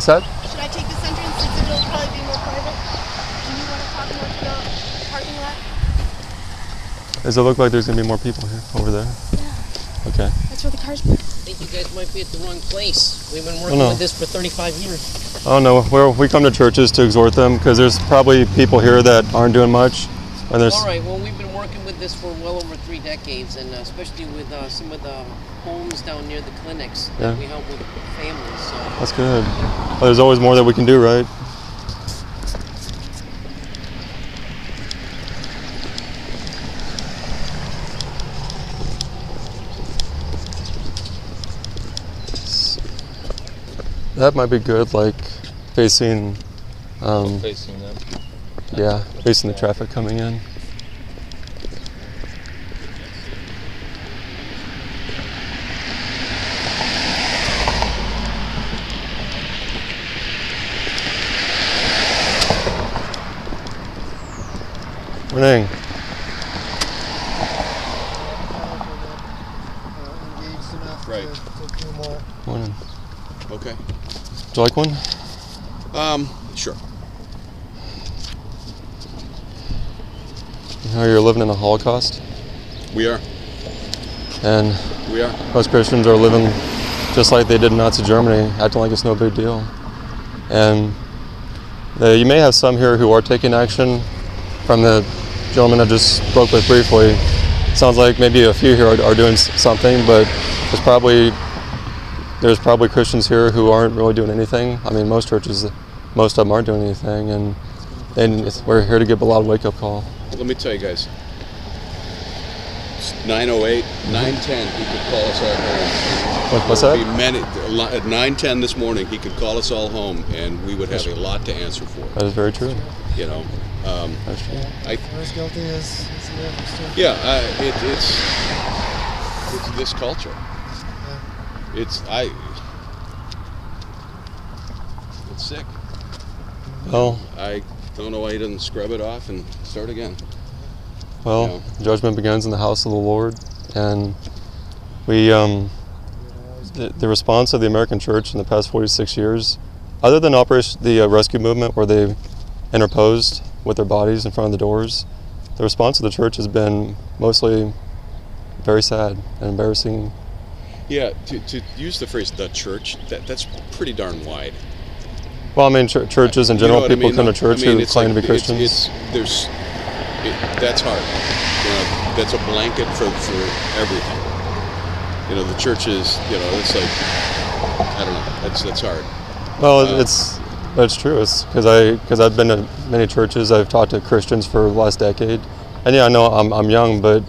What's that? Should I take this entrance since it'll probably be more private? Do you want to talk more to the parking lot? Does it look like there's going to be more people here, over there? Yeah. Okay. That's where the cars park. I think you guys might be at the wrong place. We've been working with this for 35 years. Oh no, we come to churches to exhort them because there's probably people here that aren't doing much. And there's All right, well, we've been working with this for well over 3 decades, and especially with some of the homes down near the clinics that we help with families. So. That's good. Well, there's always more that we can do, right? That might be good, like facing. Facing them. Yeah, facing the traffic coming in. Morning. Right. Morning. Okay. Would you like one? Sure. You know, you're living in a Holocaust, We are. and We are. most Christians are living just like they did in Nazi Germany, acting like it's no big deal. And you may have some here who are taking action. From the gentleman I just spoke with briefly, sounds like maybe a few here are doing something, but there's probably Christians here who aren't really doing anything. I mean, most churches, most of them aren't doing anything, and we're here to give a lot of wake-up call. Let me tell you guys. It's 9:08, 9:10. He could call us all home. What's that? At 9:10 this morning, he could call us all home, and we would have a lot to answer for. That is very true. You know. That's true. As guilty as Yeah, it's this culture. It's sick. Well, I don't know why he doesn't scrub it off and start again. Well, judgment begins in the house of the Lord, and we the response of the American church in the past 46 years, other than the rescue movement where they interposed with their bodies in front of the doors, the response of the church has been mostly very sad and embarrassing. Yeah, to use the phrase "the church," that's pretty darn wide. Well, I mean, churches in general, people come to church who claim to be Christians. That's hard. You know, that's a blanket for everything. You know, the church is, it's like, I don't know, that's hard. Well, it's true. It's because I've been to many churches. I've talked to Christians for the last decade, and yeah, I know I'm young, but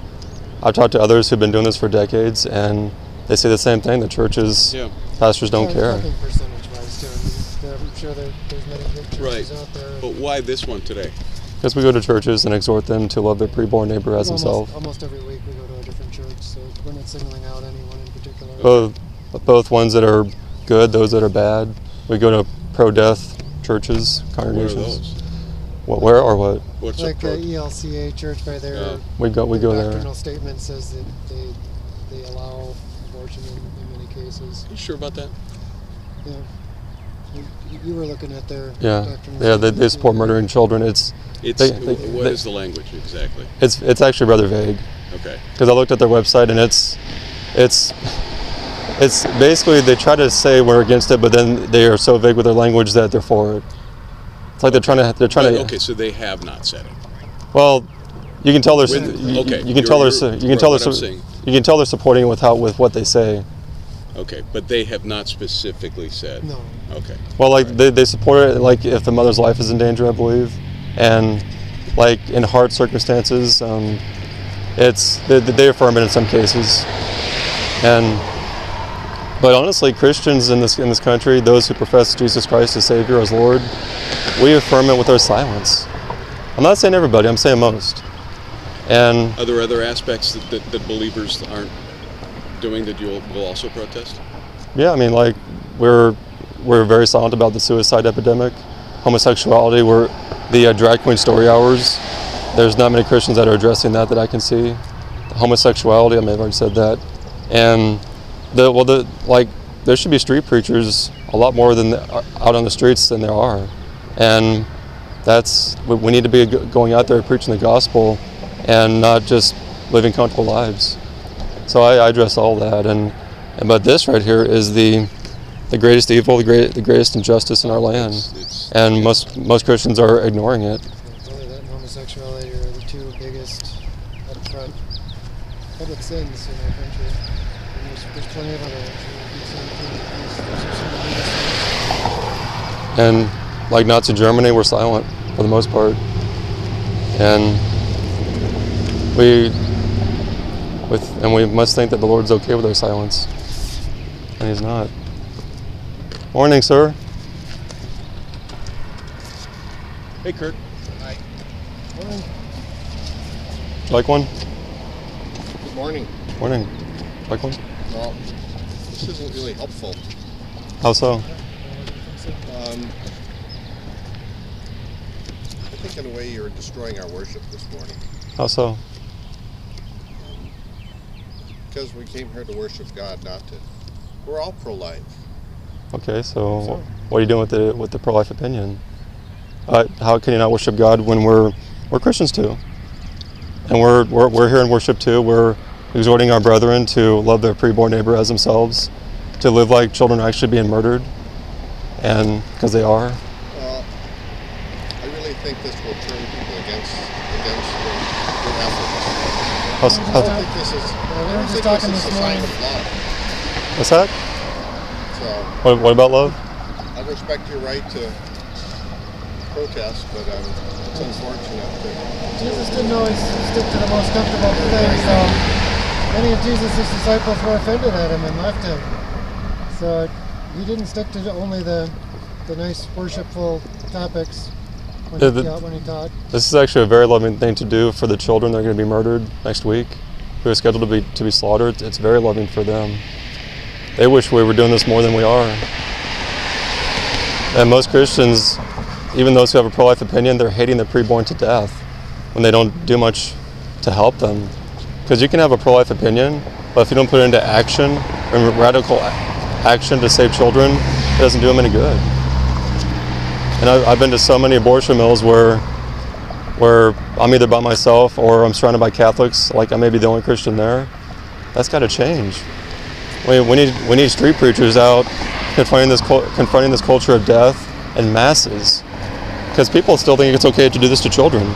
I've talked to others who've been doing this for decades, and they say the same thing. The churches, pastors don't care. Percentage-wise, too. I'm sure there's many good churches out there. But why this one today? Because we go to churches and exhort them to love their preborn neighbor as himself. Almost every week we go to a different church, so we're not singling out anyone in particular. Both ones that are good, those that are bad. We go to pro-death churches, congregations. What are those? Where or what? What's like the ELCA church by there. We go there. The doctrinal statement says that they allow abortion in many cases. Are you sure about that? Yeah. You were looking at their they support murdering children. What is the language exactly? It's actually rather vague. Okay. Because I looked at their website and it's basically they try to say we're against it, but then they are so vague with their language that they're for it. It's like they're trying to. Okay, so they have not said it. Well, you can tell they're you can tell they're supporting it with what they say. Okay, but they have not specifically said. No. Okay. Well, like they support it, like if the mother's life is in danger, I believe, and like in hard circumstances, they affirm it in some cases, but honestly, Christians in this country, those who profess Jesus Christ as Savior, as Lord, we affirm it with our silence. I'm not saying everybody, I'm saying most. And are there other aspects that believers aren't doing that you'll also protest? Yeah, I mean, like we're very silent about the suicide epidemic, homosexuality. We're the drag queen story hours. There's not many Christians that are addressing that I can see. The homosexuality, I may have already said that, and there should be street preachers a lot more than out on the streets than there are, and we need to be going out there preaching the gospel and not just living comfortable lives. So I address all that, but this right here is the greatest evil, the greatest injustice in our land, and most Christians are ignoring it. Really, that and homosexuality are the two biggest upfront public sins in our country. And there's plenty of other ones. And like Nazi Germany, we're silent for the most part, and we must think that the Lord's okay with our silence, and He's not. Morning, sir. Hey, Kurt. Hi. Morning. Would you like one? Good morning. Morning. Like one? Well, this isn't really helpful. How so? I think in a way you're destroying our worship this morning. How so? Because we came here to worship God, not to. We're all pro-life. Okay, so what are you doing with the pro-life opinion? How can you not worship God when we're Christians too, and we're here in worship too? We're exhorting our brethren to love their preborn neighbor as themselves, to live like children are actually being murdered, and because they are. Well, I really think this will turn people against the efforts. I don't think this is a sign of love. What's that? So, What about love? I respect your right to protest, but it's unfortunate that Jesus didn't always stick to the most comfortable things, so many of Jesus' disciples were offended at him and left him. So he didn't stick to only the nice worshipful topics when he taught. This is actually a very loving thing to do for the children that are going to be murdered next week, who are scheduled to be slaughtered. It's very loving for them. They wish we were doing this more than we are. And most Christians, even those who have a pro-life opinion, they're hating the preborn to death when they don't do much to help them. Because you can have a pro-life opinion, but if you don't put it into action, and radical action to save children, it doesn't do them any good. And I've been to so many abortion mills where I'm either by myself or I'm surrounded by Catholics, like I may be the only Christian there. That's got to change. We need street preachers out confronting this culture of death in masses, because people still think it's okay to do this to children.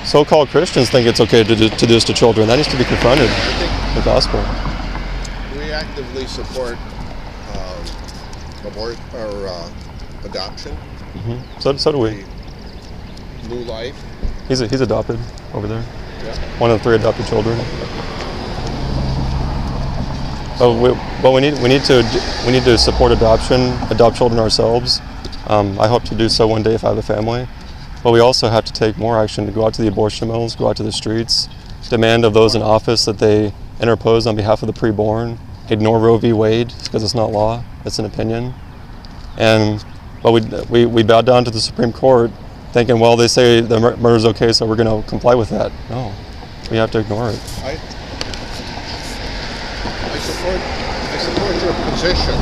So-called Christians think it's okay to do this to children. That needs to be confronted. The gospel. we actively support adoption. Mm-hmm. So do we. New life. He's adopted over there. Yeah. One of the 3 adopted children. But we need to support adoption, adopt children ourselves. I hope to do so one day if I have a family. But we also have to take more action to go out to the abortion mills, go out to the streets, demand of those in office that they interpose on behalf of the preborn, ignore Roe v. Wade because it's not law, it's an opinion. But we bow down to the Supreme Court thinking, well, they say the murder is okay, so we're going to comply with that. No, we have to ignore it. I support your position.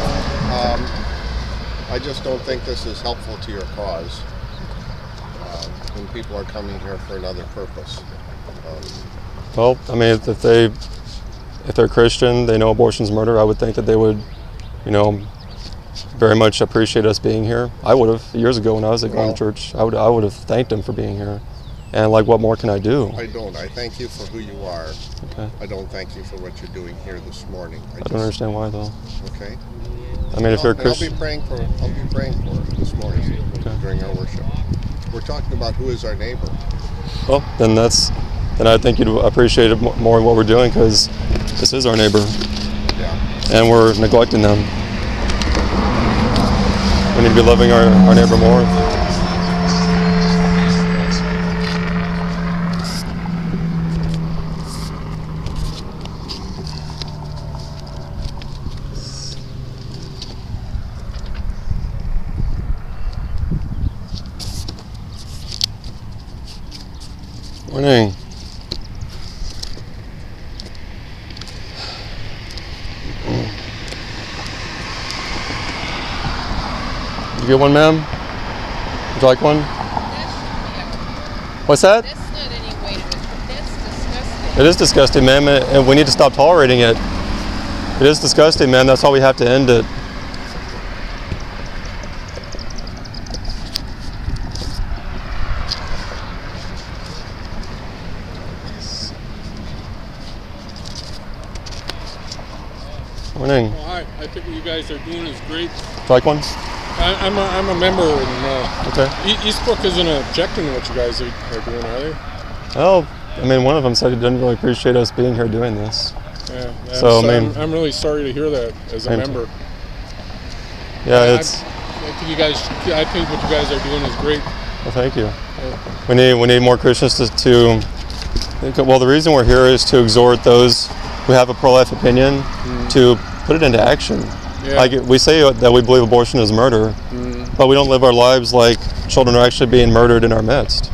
I just don't think this is helpful to your cause. When people are coming here for another purpose. Well, I mean, if they're Christian, they know abortion's murder. I would think that they would, very much appreciate us being here. I would have years ago when I was going to church. I would have thanked them for being here. And what more can I do? I don't. I thank you for who you are. Okay. I don't thank you for what you're doing here this morning. I don't understand why though. Okay. I mean, if you're a Christian, I'll be praying for this morning during our worship. We're talking about who is our neighbor. Well, then I think you'd appreciate it more what we're doing, because this is our neighbor. Yeah. And we're neglecting them. We need to be loving our neighbor more. Morning. You get one, ma'am? Would you like one? What's that? That's not any way to. That's disgusting. It is disgusting, ma'am, and we need to stop tolerating it. It is disgusting, ma'am. That's why we have to end it. Morning. Well, hi. I think what you guys are doing is great. Would you like one? I'm a member, and Okay. Eastbrook isn't objecting to what you guys are doing, are they? Well, I mean, one of them said he didn't really appreciate us being here doing this. Yeah. So, I mean, I'm really sorry to hear that as a member. Yeah, it's. I think what you guys are doing is great. Well, thank you. We need more Christians to. Well, the reason we're here is to exhort those who have a pro-life opinion to put it into action. Yeah. Like we say that we believe abortion is murder, but we don't live our lives like children are actually being murdered in our midst.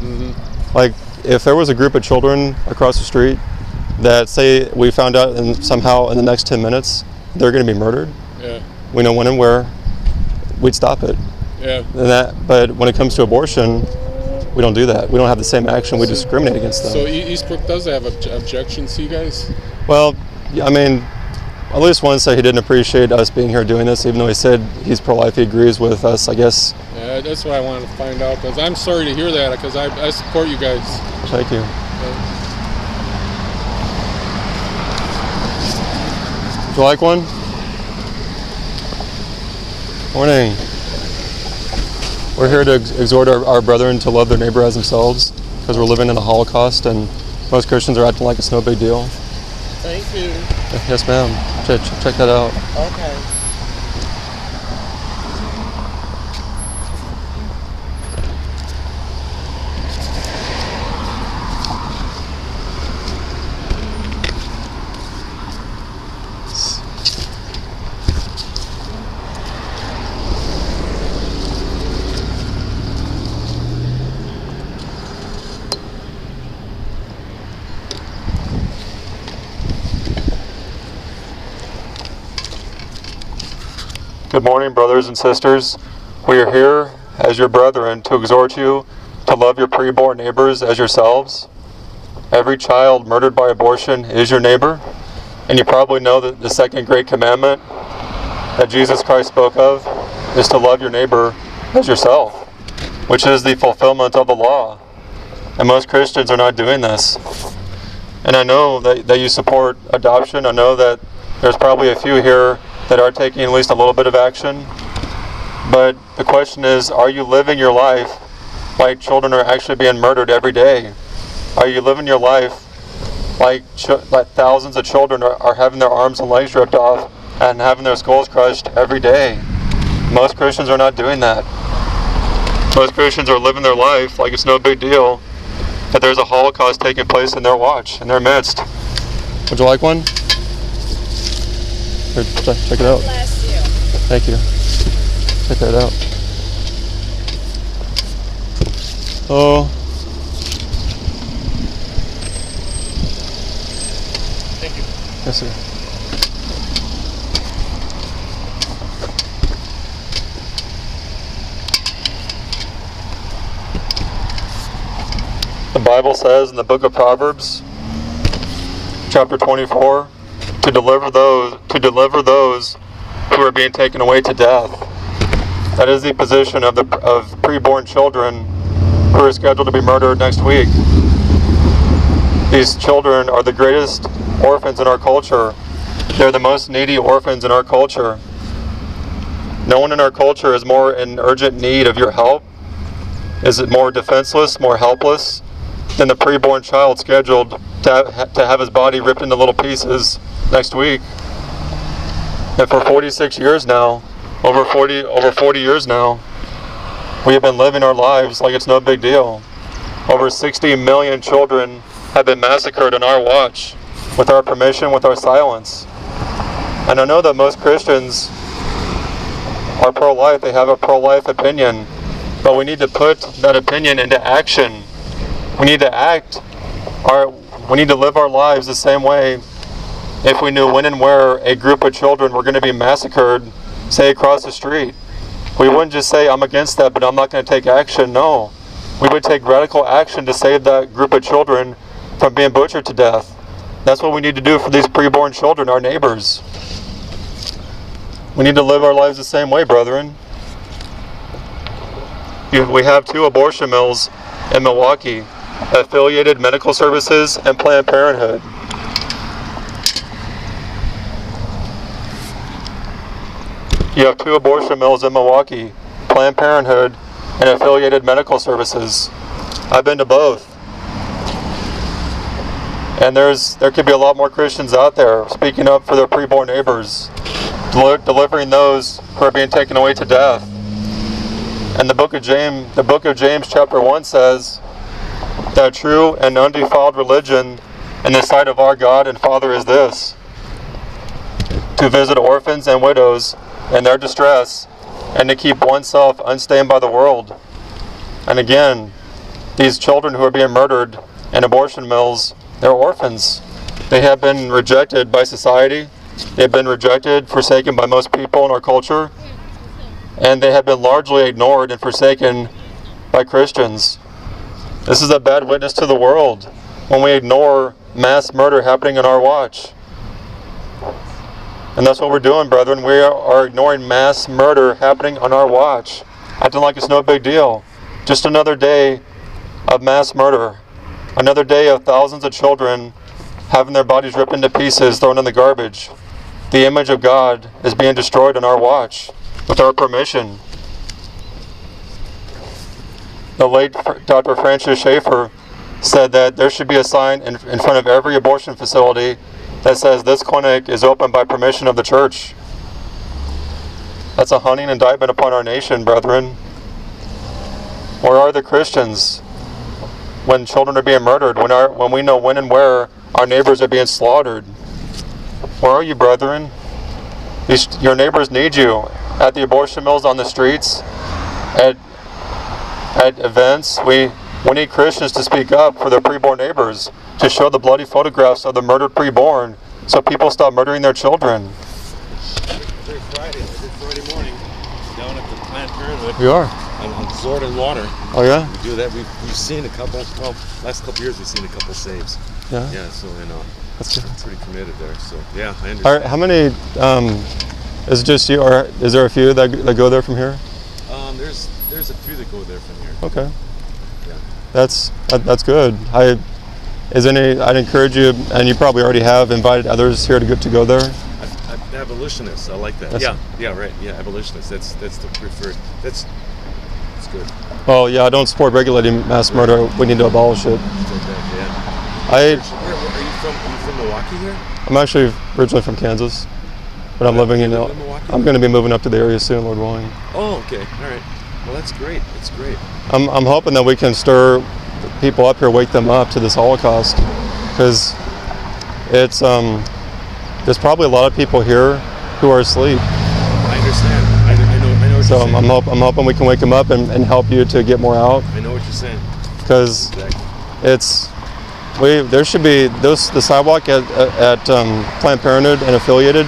Like if there was a group of children across the street that say we found out and somehow in the next 10 minutes they're going to be murdered, we know when and where, we'd stop it. Yeah. But when it comes to abortion, we don't do that. We don't have the same action. We discriminate against them. So Eastbrook does have objections to you guys? Well, I mean, at least one said he didn't appreciate us being here doing this, even though he said he's pro-life. He agrees with us, I guess. Yeah, that's what I wanted to find out, because I'm sorry to hear that, because I support you guys. Thank you. Would you like one? Morning. We're here to exhort our brethren to love their neighbor as themselves, because we're living in a Holocaust and most Christians are acting like it's no big deal. Thank you. Yes, ma'am. Check that out. Okay. Good morning, brothers and sisters. We are here as your brethren to exhort you to love your preborn neighbors as yourselves. Every child murdered by abortion is your neighbor, and you probably know that the second great commandment that Jesus Christ spoke of is to love your neighbor as yourself, which is the fulfillment of the law. And most Christians are not doing this. And I know that you support adoption. I know that there's probably a few here that are taking at least a little bit of action. But the question is, are you living your life like children are actually being murdered every day? Are you living your life like thousands of children are having their arms and legs ripped off and having their skulls crushed every day? Most Christians are not doing that. Most Christians are living their life like it's no big deal that there's a Holocaust taking place in their watch, in their midst. Would you like one? Here, check it out. Bless you. Thank you. Check that out. Oh. Thank you. Yes, sir. The Bible says in the book of Proverbs, chapter 24, to deliver those who are being taken away to death. That is the position of preborn children who are scheduled to be murdered next week. These children are the greatest orphans in our culture. They're the most needy orphans in our culture. No one in our culture is more in urgent need of your help. Is it more defenseless, more helpless than the preborn child scheduled to have his body ripped into little pieces next week? And for 46 years now, over 40 years now, we have been living our lives like it's no big deal. Over 60 million children have been massacred in our watch, with our permission, with our silence. And I know that most Christians are pro-life, they have a pro-life opinion, but we need to put that opinion into action. We need to act. We need to live our lives the same way. If we knew when and where a group of children were going to be massacred, say across the street, we wouldn't just say, I'm against that, but I'm not going to take action. No. We would take radical action to save that group of children from being butchered to death. That's what we need to do for these preborn children, our neighbors. We need to live our lives the same way, brethren. We have 2 abortion mills in Milwaukee, Affiliated Medical Services and Planned Parenthood. You have 2 abortion mills in Milwaukee, Planned Parenthood and Affiliated Medical Services. I've been to both. And there could be a lot more Christians out there speaking up for their preborn neighbors, delivering those who are being taken away to death. And the book of James chapter 1 says that true and undefiled religion in the sight of our God and Father is this: to visit orphans and widows in their distress, and to keep oneself unstained by the world. And again, these children who are being murdered in abortion mills, they're orphans. They have been rejected by society. They've been rejected, forsaken by most people in our culture. And they have been largely ignored and forsaken by Christians. This is a bad witness to the world when we ignore mass murder happening on our watch. And that's what we're doing, brethren. We are ignoring mass murder happening on our watch, acting like it's no big deal. Just another day of mass murder. Another day of thousands of children having their bodies ripped into pieces, thrown in the garbage. The image of God is being destroyed on our watch, with our permission. The late Dr. Francis Schaeffer said that there should be a sign in front of every abortion facility that says this clinic is open by permission of the church. That's a hunting indictment upon our nation, brethren. Where are the Christians when children are being murdered, when we know when and where our neighbors are being slaughtered? Where are you, brethren? Your neighbors need you at the abortion mills, on the streets, at events. We need Christians to speak up for their preborn neighbors, to show the bloody photographs of the murdered preborn, so people stop murdering their children. Every Friday morning, down at the Planned Parenthood. You are? On Sword and Water. Oh yeah? We do that. We've seen a couple, well, last couple years we've seen a couple saves. Yeah? Yeah, so, that's good. Pretty committed there, so, yeah, I understand. All right, how many, is it just you, or is there a few that go there from here? There's a few that go there from here. Okay. Yeah. That's good. I'd encourage you, and you probably already have invited others here to go there. Abolitionists, I like that. Yeah, right. Yeah, abolitionists. That's the preferred. That's good. Well, yeah, I don't support regulating mass murder. We need to abolish it. Yeah. Are you from Milwaukee here? I'm actually originally from Kansas, but I'm living in Milwaukee. I'm going to be moving up to the area soon, Lord willing. Oh, okay. All right. Well, that's great. That's great. I'm hoping that we can stir people up here, wake them up to this Holocaust, because it's there's probably a lot of people here who are asleep. I understand. I know what so you're saying. I'm hoping we can wake them up and help you to get more out. I know what you're saying. Because exactly. There should be the sidewalk at Planned Parenthood and Affiliated.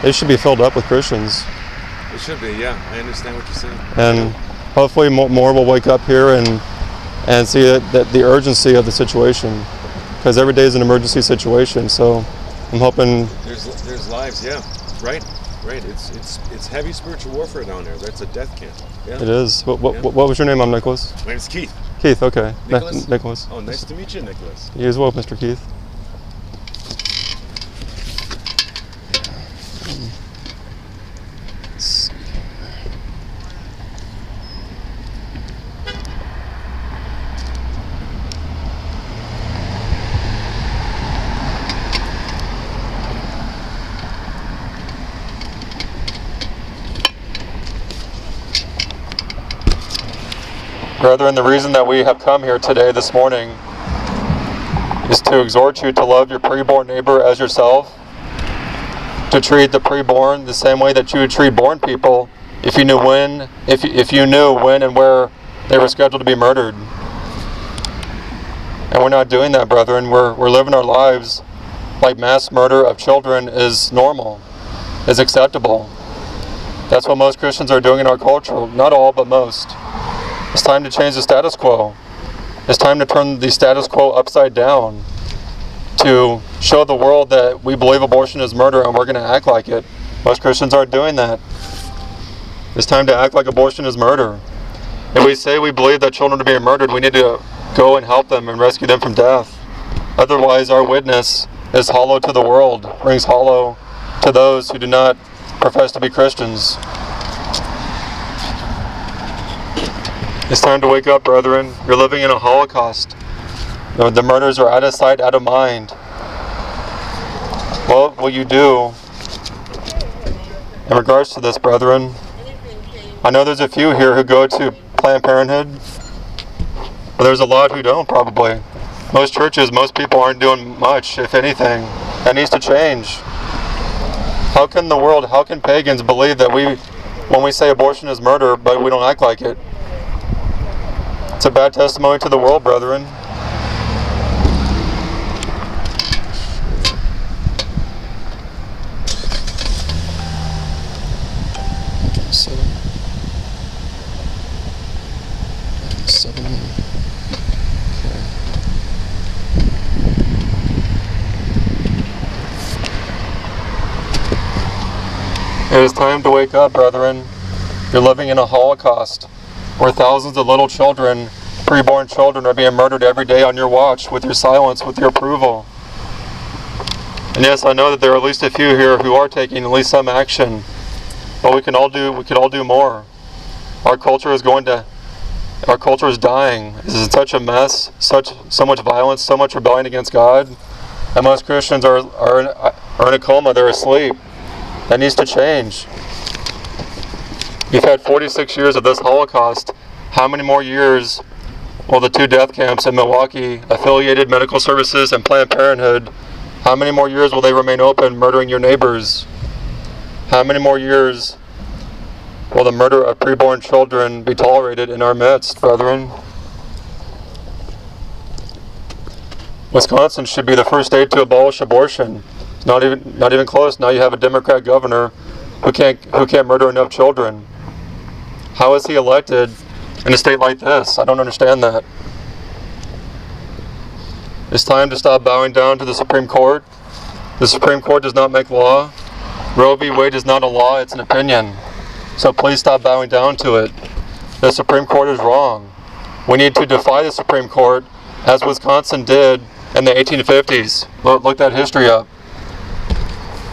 They should be filled up with Christians. It should be, yeah. I understand what you're saying. And hopefully more will wake up here and see that the urgency of the situation, because every day is an emergency situation. So I'm hoping there's lives, yeah. Right. It's heavy spiritual warfare down there. That's a death camp. Yeah. It is. What was your name? I'm Nicholas. My name's Keith. Keith, okay. Nicholas? Nicholas. Oh, nice to meet you, Nicholas. You as well, Mr. Keith. Brethren, the reason that we have come here today, this morning, is to exhort you to love your preborn neighbor as yourself, to treat the preborn the same way that you would treat born people if you knew when and where they were scheduled to be murdered. And we're not doing that, brethren. We're living our lives like mass murder of children is normal, is acceptable. That's what most Christians are doing in our culture. Not all, but most. It's time to change the status quo. It's time to turn the status quo upside down, to show the world that we believe abortion is murder and we're going to act like it. Most Christians aren't doing that. It's time to act like abortion is murder. If we say we believe that children are being murdered, we need to go and help them and rescue them from death. Otherwise, our witness is hollow to the world, rings hollow to those who do not profess to be Christians. It's time to wake up, brethren. You're living in a Holocaust. The murders are out of sight, out of mind. What will you do in regards to this, brethren? I know there's a few here who go to Planned Parenthood, but there's a lot who don't, probably. Most churches, most people aren't doing much, if anything. That needs to change. How can the world, how can pagans believe that when we say abortion is murder, but we don't act like it? It's a bad testimony to the world, brethren. It is time to wake up, brethren. You're living in a Holocaust where thousands of little children, preborn children, are being murdered every day on your watch, with your silence, with your approval. And yes, I know that there are at least a few here who are taking at least some action, but we could all do more. Our culture is dying. This is such a mess, so much violence, so much rebellion against God, and most Christians are in a coma. They're asleep. That needs to change. You've had 46 years of this Holocaust. How many more years will the two death camps in Milwaukee, Affiliated Medical Services and Planned Parenthood, how many more years will they remain open, murdering your neighbors? How many more years will the murder of preborn children be tolerated in our midst, brethren? Wisconsin should be the first state to abolish abortion. It's not even close. Now you have a Democrat governor who can't murder enough children. How is he elected in a state like this? I don't understand that. It's time to stop bowing down to the Supreme Court. The Supreme Court does not make law. Roe v. Wade is not a law, it's an opinion. So please stop bowing down to it. The Supreme Court is wrong. We need to defy the Supreme Court, as Wisconsin did in the 1850s. Look that history up.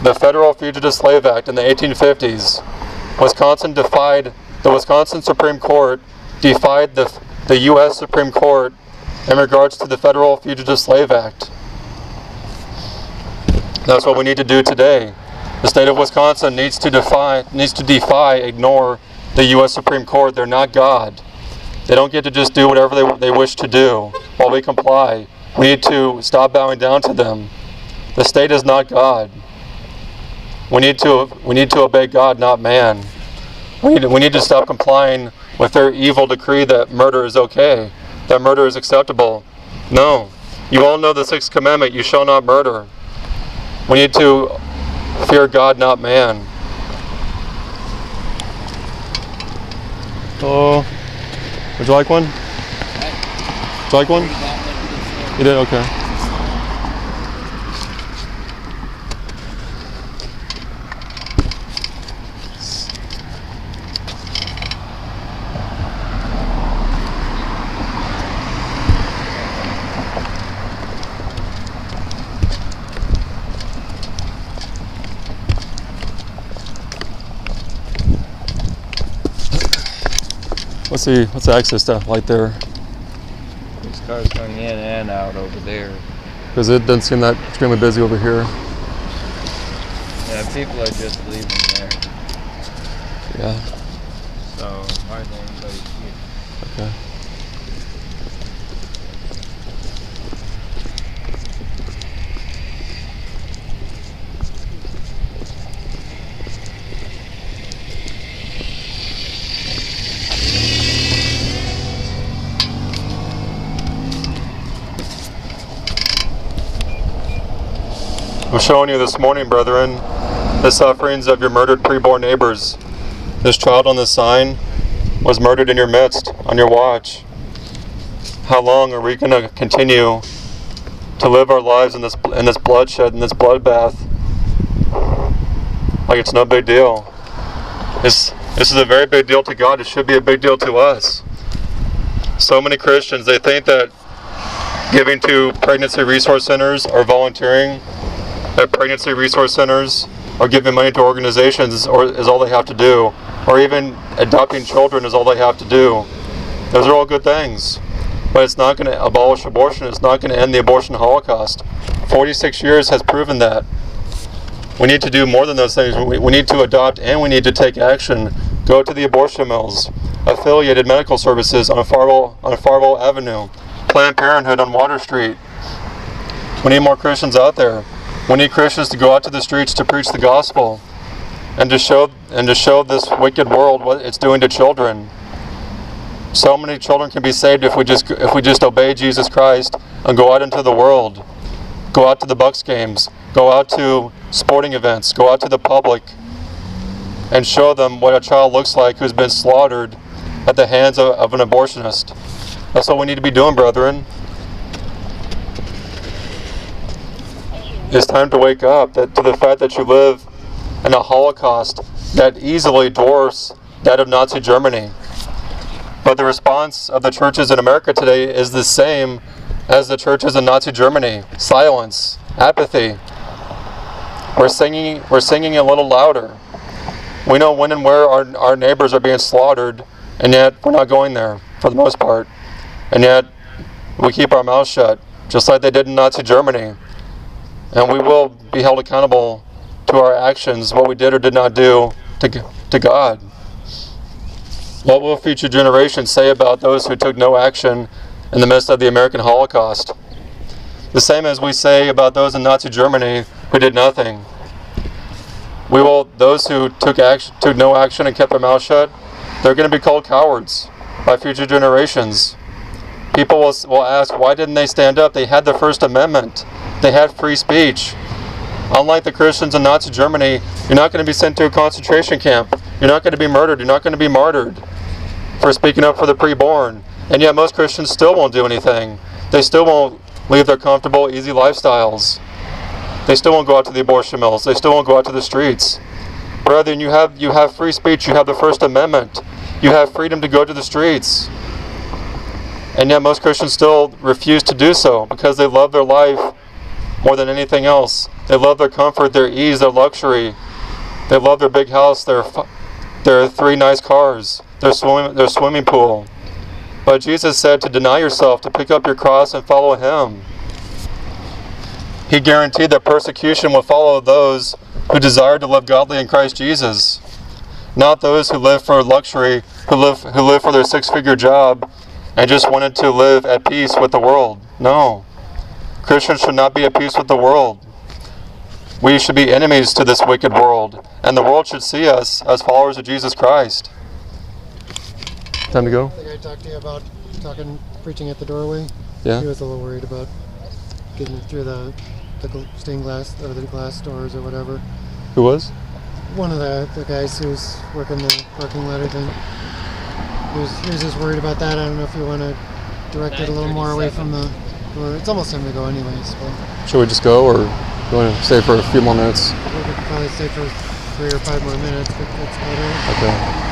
The Federal Fugitive Slave Act in the 1850s. The Wisconsin Supreme Court defied the U.S. Supreme Court in regards to the Federal Fugitive Slave Act. That's what we need to do today. The state of Wisconsin needs to ignore the U.S. Supreme Court. They're not God. They don't get to just do whatever they wish to do while we comply. We need to stop bowing down to them. The state is not God. We need to obey God, not man. We need to stop complying with their evil decree that murder is okay, that murder is acceptable. No. You all know the Sixth Commandment, you shall not murder. We need to fear God, not man. Oh, would you like one? Would you like one? You did? Okay. What's the access stuff like there? There's cars going in and out over there. Because it doesn't seem that extremely busy over here. Yeah, people are just leaving there. Yeah. So hardly anybody's here. Okay. I'm showing you this morning, brethren, the sufferings of your murdered preborn neighbors. This child on this sign was murdered in your midst, on your watch. How long are we going to continue to live our lives in this bloodshed, in this bloodbath, like it's no big deal? This is a very big deal to God. It should be a big deal to us. So many Christians, they think that giving to pregnancy resource centers or volunteering at pregnancy resource centers or giving money to organizations is all they have to do, or even adopting children is all they have to do. Those are all good things, but it's not going to abolish abortion. It's not going to end the abortion holocaust. 46 years has proven that. We need to do more than those things. We need to adopt, and we need to take action. Go to the abortion mills, affiliated medical services on Farwell Avenue, Planned Parenthood on Water Street. We need more Christians out there. We need Christians to go out to the streets to preach the gospel and to show this wicked world what it's doing to children. So many children can be saved if we just obey Jesus Christ and go out into the world. Go out to the Bucks games, go out to sporting events, go out to the public and show them what a child looks like who's been slaughtered at the hands of an abortionist. That's what we need to be doing, brethren. It's time to wake up to the fact that you live in a Holocaust that easily dwarfs that of Nazi Germany. But the response of the churches in America today is the same as the churches in Nazi Germany. Silence, apathy. We're singing a little louder. We know when and where our neighbors are being slaughtered, and yet we're not going there for the most part. And yet we keep our mouths shut, just like they did in Nazi Germany. And we will be held accountable to our actions, what we did or did not do to God. What will future generations say about those who took no action in the midst of the American Holocaust? The same as we say about those in Nazi Germany who did nothing. Those who took no action and kept their mouth shut, they're going to be called cowards by future generations. People will ask, why didn't they stand up? They had the First Amendment. They had free speech. Unlike the Christians in Nazi Germany, you're not going to be sent to a concentration camp. You're not going to be murdered. You're not going to be martyred for speaking up for the preborn. And yet most Christians still won't do anything. They still won't leave their comfortable, easy lifestyles. They still won't go out to the abortion mills. They still won't go out to the streets. Brethren, you have free speech. You have the First Amendment. You have freedom to go to the streets. And yet most Christians still refuse to do so because they love their life more than anything else. They love their comfort, their ease, their luxury. They love their big house, their 3 nice cars, their swimming pool. But Jesus said to deny yourself, to pick up your cross and follow Him. He guaranteed that persecution would follow those who desired to live godly in Christ Jesus, not those who live for luxury, who live for their 6-figure job and just wanted to live at peace with the world. No. Christians should not be at peace with the world. We should be enemies to this wicked world, and the world should see us as followers of Jesus Christ. Time to go? I think I talked to you about preaching at the doorway. Yeah. He was a little worried about getting through the stained glass or the glass doors or whatever. Who was? One of the guys who's working the parking lot, I think. He was just worried about that. I don't know if you want to direct it a little more away from the door. It's almost time to go anyways. But should we just go, or you want to stay for a few more minutes? we could probably stay for 3 or 5 more minutes, but that's about it. Okay.